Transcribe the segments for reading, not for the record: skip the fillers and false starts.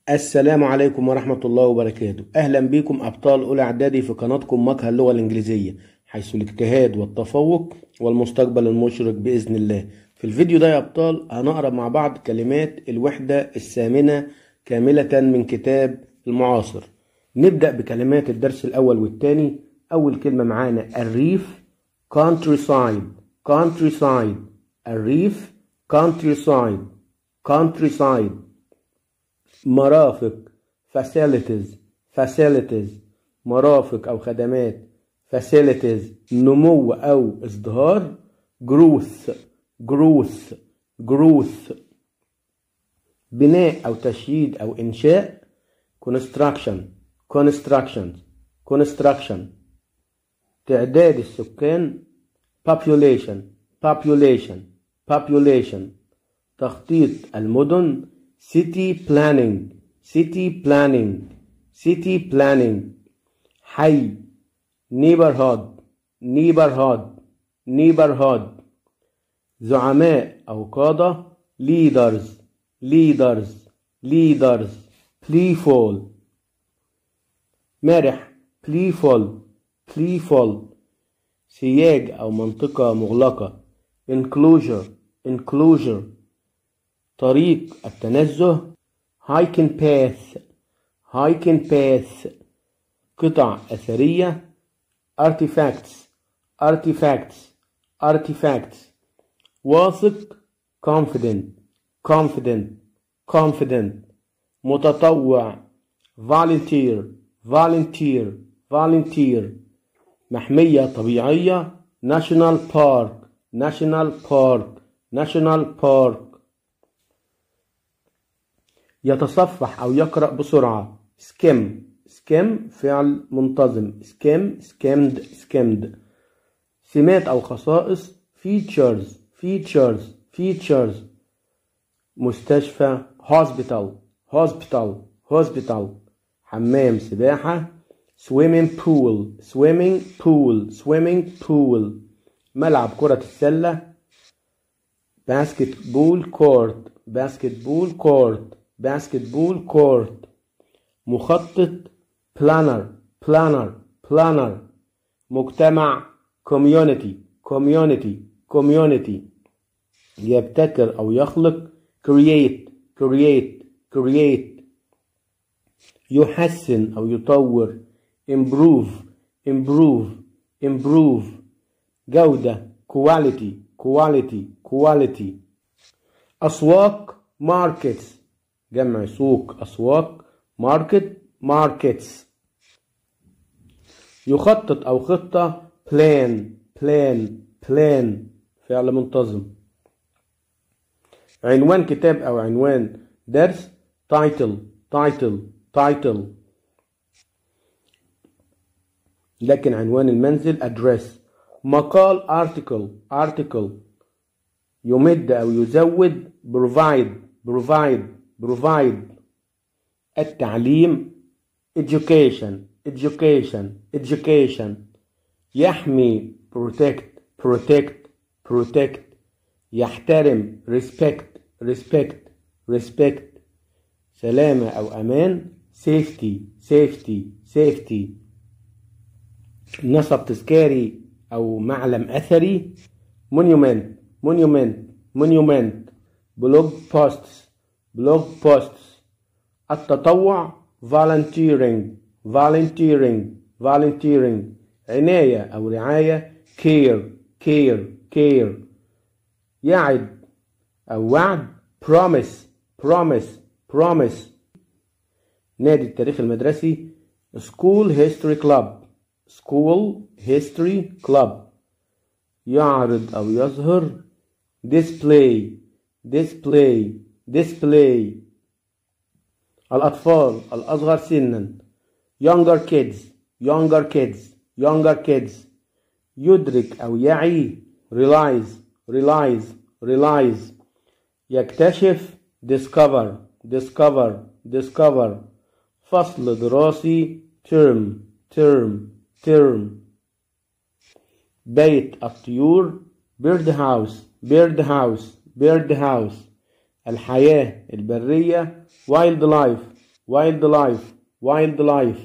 السلام عليكم ورحمة الله وبركاته. أهلا بكم أبطال أولى إعدادي في قناتكم مقهى اللغة الإنجليزية، حيث الاجتهاد والتفوق والمستقبل المشرق بإذن الله. في الفيديو ده يا أبطال هنقرأ مع بعض كلمات الوحدة الثامنة كاملة من كتاب المعاصر. نبدأ بكلمات الدرس الأول والثاني. أول كلمة معانا الريف، countryside countryside. الريف countryside countryside. مرافق facilities مرافق أو خدمات facilities. نمو أو ازدهار growth. بناء أو تشييد أو إنشاء construction. تعداد السكان population. تخطيط المدن city planning. حي neighborhood. زعماء أو قادة leaders. playful مرح playful. سياج أو منطقة مغلقة enclosure. طريق التنزه hiking path. قطع أثرية artifacts. واثق confident. متطوع volunteer. محمية طبيعية national park. يتصفح أو يقرأ بسرعة skim فعل منتظم skimmed. سمات أو خصائص features. مستشفى hospital. حمام سباحة swimming pool. ملعب كرة السلة basketball court. مخطط planner. مجتمع community. يبتكر أو يخلق create. يحسن أو يطور improve. جودة quality. أسواق markets جمع سوق أسواق markets. يخطط أو خطة plan فعل منتظم. عنوان كتاب أو عنوان درس title. لكن عنوان المنزل address. مقال article. يمد أو يزود provide. التعليم education. يحمي protect. يحترم respect. سلامة أو أمان safety. نصب تذكاري أو معلم أثري monument. blog posts. التطوع volunteering. عناية أو رعاية care. يعد أو وعد promise. نادي التاريخ المدرسي school history club. يعرض أو يظهر display. الأطفال الأصغر سنا younger kids. يدرك أو يعي realize. يكتشف discover. فصل دراسي term. بيت الطيور bird house. الحياة البرية wild life wildlife wildlife.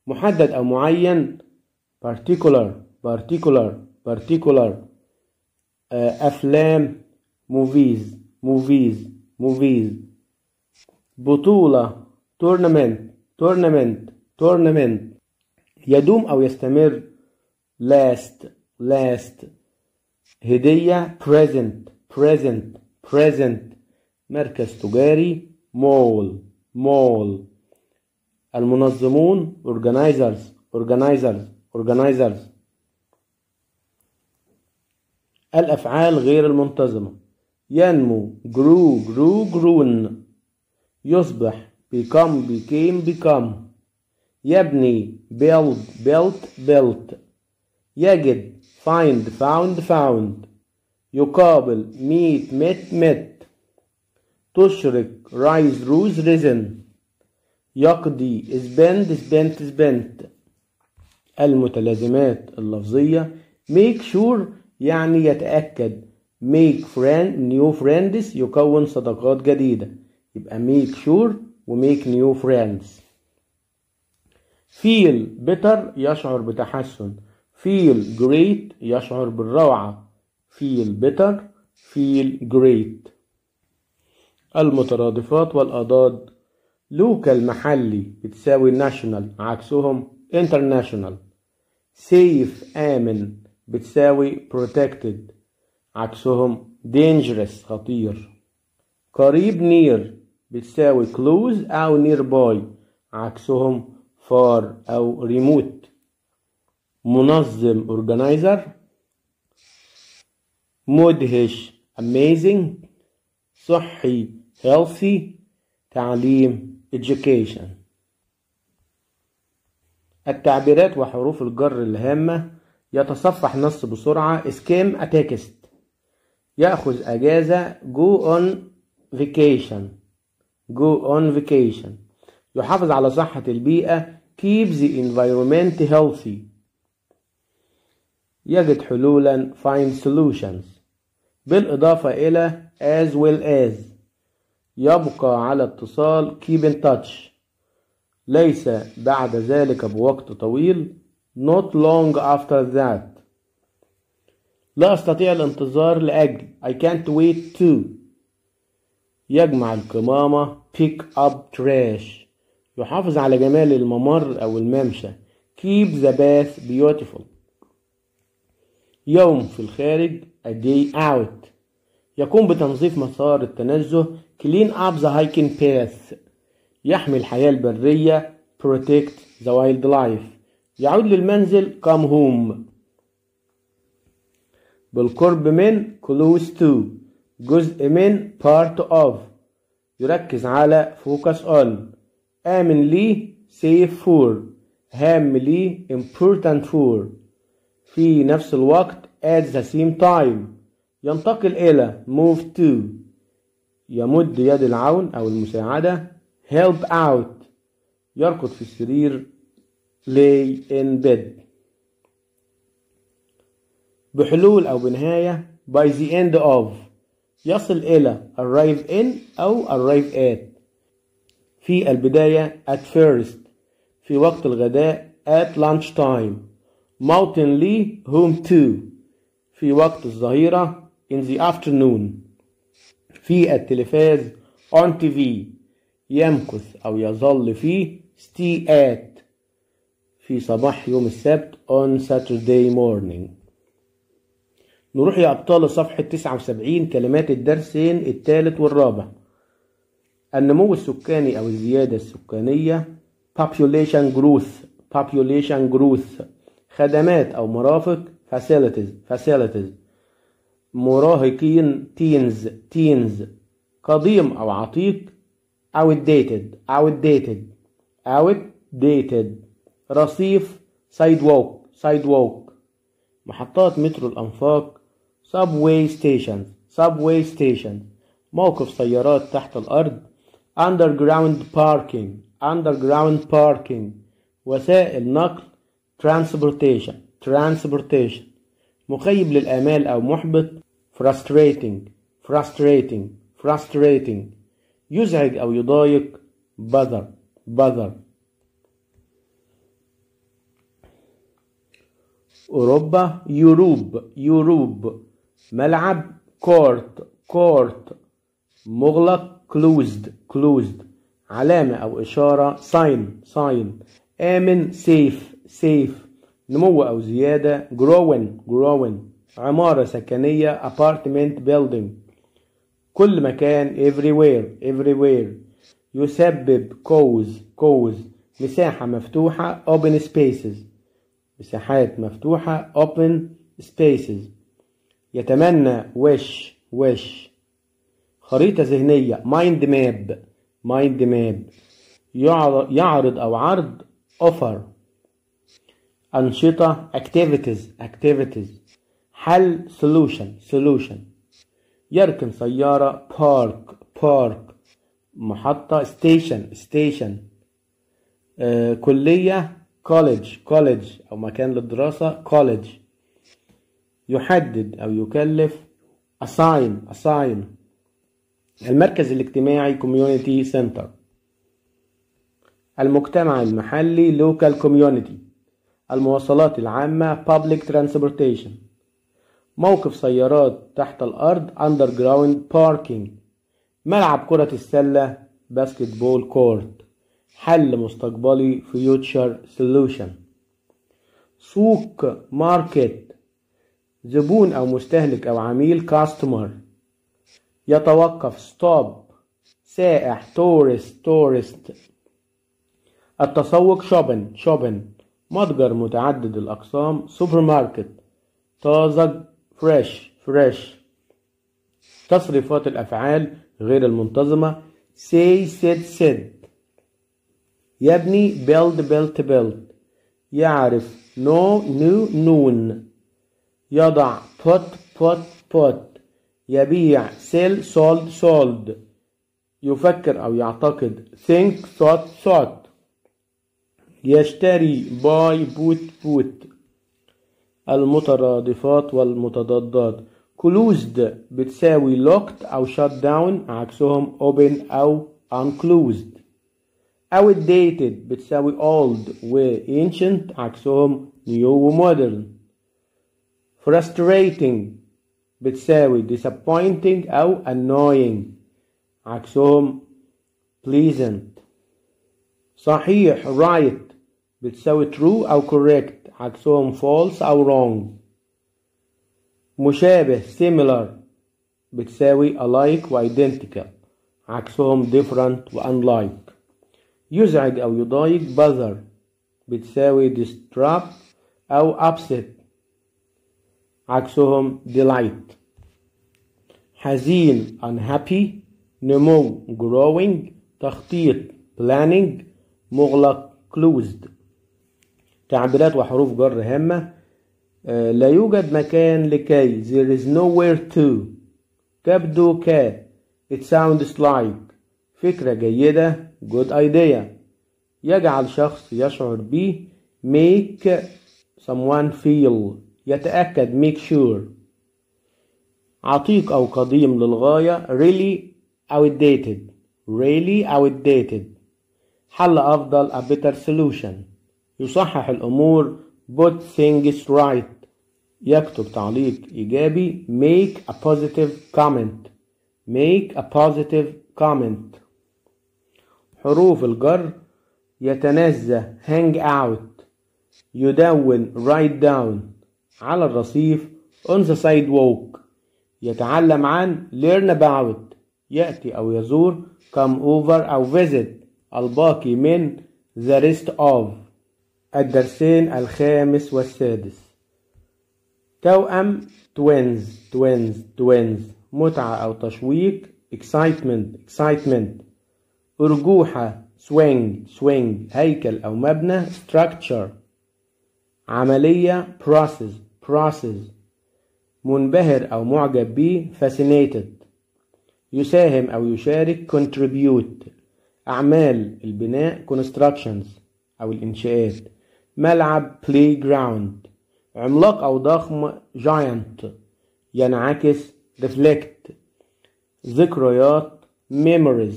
محدد أو معين particular particular particular. أفلام movies movies movies. بطولة tournament tournament tournament. يدوم أو يستمر last last. هدية present present present. مركز تجاري mall mall. المنظمون organizers organizers organizers. الأفعال غير المنتظمة ينمو grew grown. يصبح become became become. يبني built. يجد found. يقابل met. تشرق rise risen. يقضي spent. المتلازمات اللفظية make sure يعني يتأكد. make new friends يكون صداقات جديدة. يبقى make sure و make new friends. feel better يشعر بتحسن. feel great يشعر بالروعة. feel better feel great. المترادفات والأضداد local محلي بتساوي national عكسهم international. safe آمن بتساوي protected عكسهم dangerous خطير. قريب near بتساوي close أو nearby عكسهم far أو remote. منظم organizer. مدهش amazing. صحي healthy. تعليم education. التعبيرات وحروف الجر الهامة يتصفح نص بسرعة skim a text. يأخذ أجازة go on vacation. يحافظ على صحة البيئة keep the environment healthy. يجد حلولا find solutions. بالإضافة إلى as well as. يبقى على اتصال keep in touch. ليس بعد ذلك بوقت طويل not long after that. لا أستطيع الانتظار لأجل I can't wait to. يجمع القمامة pick up trash. يحافظ على جمال الممر أو الممشى keep the bath beautiful. يوم في الخارج a day out. يقوم بتنظيف مسار التنزه clean up the hiking path. يحمي الحياة البرية protect the wildlife. يعود للمنزل come home. بالقرب من close to. جزء من part of. يركز على focus on. آمن لي safe for. هام لي important for. في نفس الوقت at the same time. ينتقل إلى move to. يمد يد العون أو المساعدة help out. يركض في السرير lay in bed. بحلول أو بنهاية by the end of. يصل إلى arrive in أو arrive at. في البداية at first. في وقت الغداء at lunch time. موطن لي home to. في وقت الظهيرة in the afternoon. في التلفاز on TV. يمكث أو يظل فيه stay at. في صباح يوم السبت on Saturday morning. نروح يا أبطال صفحة 79 كلمات الدرسين الثالث والرابع. النمو السكاني أو الزيادة السكانية population growth. خدمات أو مرافق facilities. مراهقين teens. قديم أو عتيق outdated. رصيف sidewalk. محطات مترو الأنفاق subway station. موقف سيارات تحت الأرض underground parking. وسائل نقل transportation. مخيب للآمال أو محبط frustrating. يزعج أو يضايق bother. أوروبا يوروب. ملعب court. مغلق closed. علامة أو إشارة sign. آمن safe. نمو أو زيادة growing. عمارة سكنية apartment building. كل مكان everywhere. يسبب cause. مساحة مفتوحة open spaces. مساحات مفتوحة open spaces. يتمنى wish. خريطة ذهنية mind map. يعرض أو عرض offer. أنشطة activities. حل solution. يركن سيارة park. محطة station. كلية college أو مكان للدراسة college. يحدد أو يكلف assign. المركز الاجتماعي community center. المجتمع المحلي local community. المواصلات العامة public transportation. موقف سيارات تحت الأرض underground parking. ملعب كرة السلة basketball court. حل مستقبلي future solution. سوق market. زبون أو مستهلك أو عميل customer. يتوقف stop. سائح tourist. التسوق shopping. متجر متعدد الأقسام supermarket. طازج fresh. تصريفات الأفعال غير المنتظمة say said. يبني build. يعرف known. يضع put. يبيع sell sold. يفكر أو يعتقد think thought. يشتري buy put. المترادفات والمتضادات closed بتساوي locked أو shut down عكسهم open أو unclosed. outdated بتساوي old و ancient عكسهم new و modern. frustrating بتساوي disappointing أو annoying عكسهم pleasant. صحيح right بتساوي true أو correct عكسهم false أو wrong. مشابه similar بتساوي alike و identical عكسهم different و unlike. يزعج أو يضايق bother بتساوي disrupt أو upset عكسهم delight. حزين unhappy. نمو growing. تخطيط planning. مغلق closed. تعبيرات وحروف جر هامة. لا يوجد مكان لكي there is nowhere to. تبدو ك it sounds like. فكرة جيدة good idea. يجعل شخص يشعر به make someone feel. يتأكد make sure. عتيق أو قديم للغاية really outdated. حل أفضل a better solution. يصحح الأمور put things right. يكتب تعليق إيجابي make a positive comment. حروف الجر يتنزه hang out. يدون write down. على الرصيف on the sidewalk. يتعلم عن learn about. يأتي أو يزور come over أو visit. الباقي من the rest of. الدرسين الخامس والسادس. توأم twins. متعة أو تشويق excitement. أرجوحة swing. هيكل أو مبنى structure. عملية process. منبهر أو معجب به fascinated. يساهم أو يشارك contribute. أعمال البناء constructions أو الإنشاءات. ملعب playground. عملاق أو ضخم giant. ينعكس reflect. ذكريات memories.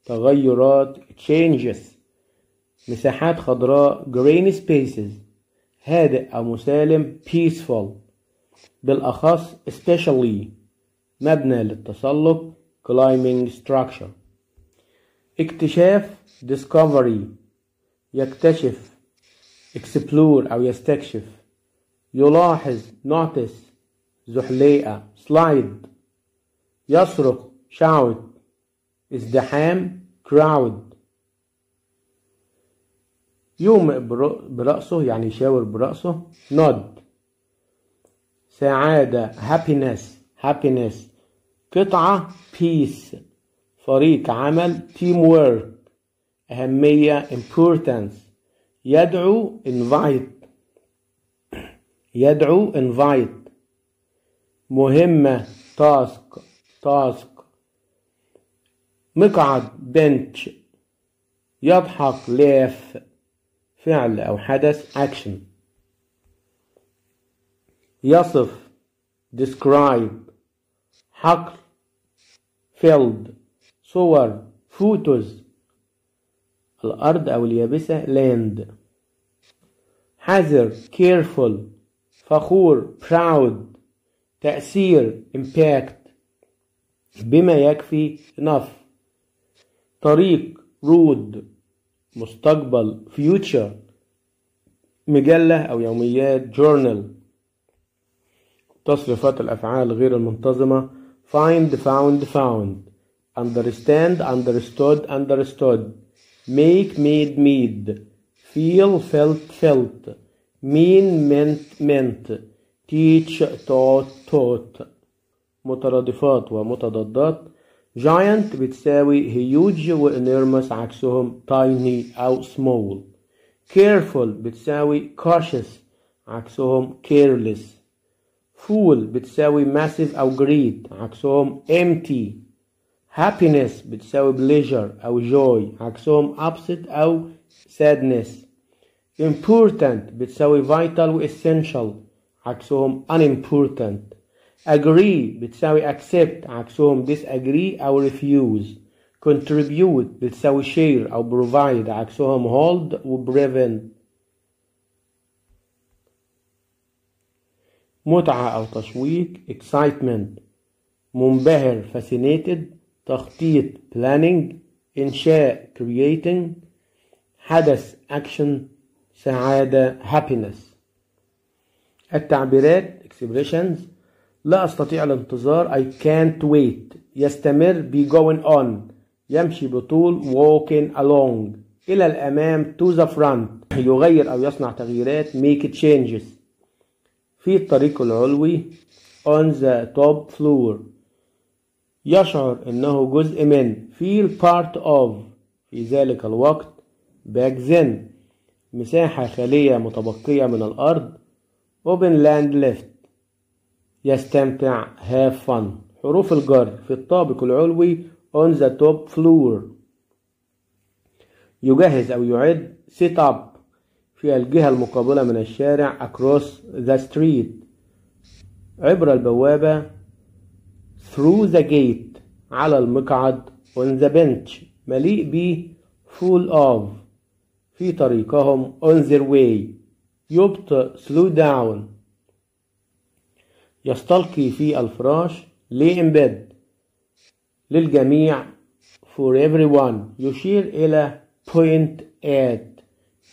تغيرات changes. مساحات خضراء green spaces. هادئ أو مسالم peaceful. بالأخص especially. مبنى للتسلق climbing structure. اكتشاف discovery. يكتشف explore أو يستكشف. يلاحظ notice. زحليقة slide. يصرخ shout. ازدحام crowd. يومئ برأسه يعني يشاور برأسه nod. سعادة happiness. قطعة piece. فريق عمل teamwork. أهمية importance. يدعو invite. مهمة task. مقعد bench. يضحك laugh. فعل أو حدث action. يصف describe. حقل field. صور photos. الأرض أو اليابسة land. حذر careful. فخور proud. تأثير impact. بما يكفي enough. طريق road. مستقبل future. مجلة أو يوميات journal. تصريفات الأفعال غير المنتظمة find found. understand understood. make made. feel felt. mean meant. teach taught. مترادفات ومتضادات giant بتساوي huge و enormous عكسهم tiny أو small. careful بتساوي cautious عكسهم careless. full بتساوي massive أو great عكسهم empty. happiness بتساوي pleasure أو joy عكسهم upset أو sadness. important بتساوي vital و essential عكسهم unimportant. agree بتساوي accept عكسهم disagree أو refuse. contribute بتساوي share أو provide عكسهم hold و prevent. متعة أو تشويق excitement. منبهر fascinated. تخطيط planning. إنشاء creating. حدث action. سعادة happiness. التعبيرات expressions. لا أستطيع الانتظار I can't wait. يستمر be going on. يمشي بطول walking along. إلى الأمام to the front. يغير أو يصنع تغييرات make changes. في الطريق العلوي on the top floor. يشعر أنه جزء من feel part of. في ذلك الوقت back then. مساحة خالية متبقية من الأرض open land left. يستمتع have fun. حروف الجر في الطابق العلوي on the top floor. يجهز أو يعد set up. في الجهة المقابلة من الشارع across the street. عبر البوابة through the gate. على المقعد on the bench. مليء ب full of. في طريقهم on their way. يبطئ slow down. يستلقي في الفراش lay in bed. للجميع for everyone. يشير إلى point at.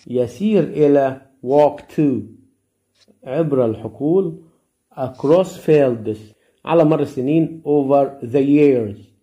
يسير إلى walk to. عبر الحقول across fields. على مر السنين over the years.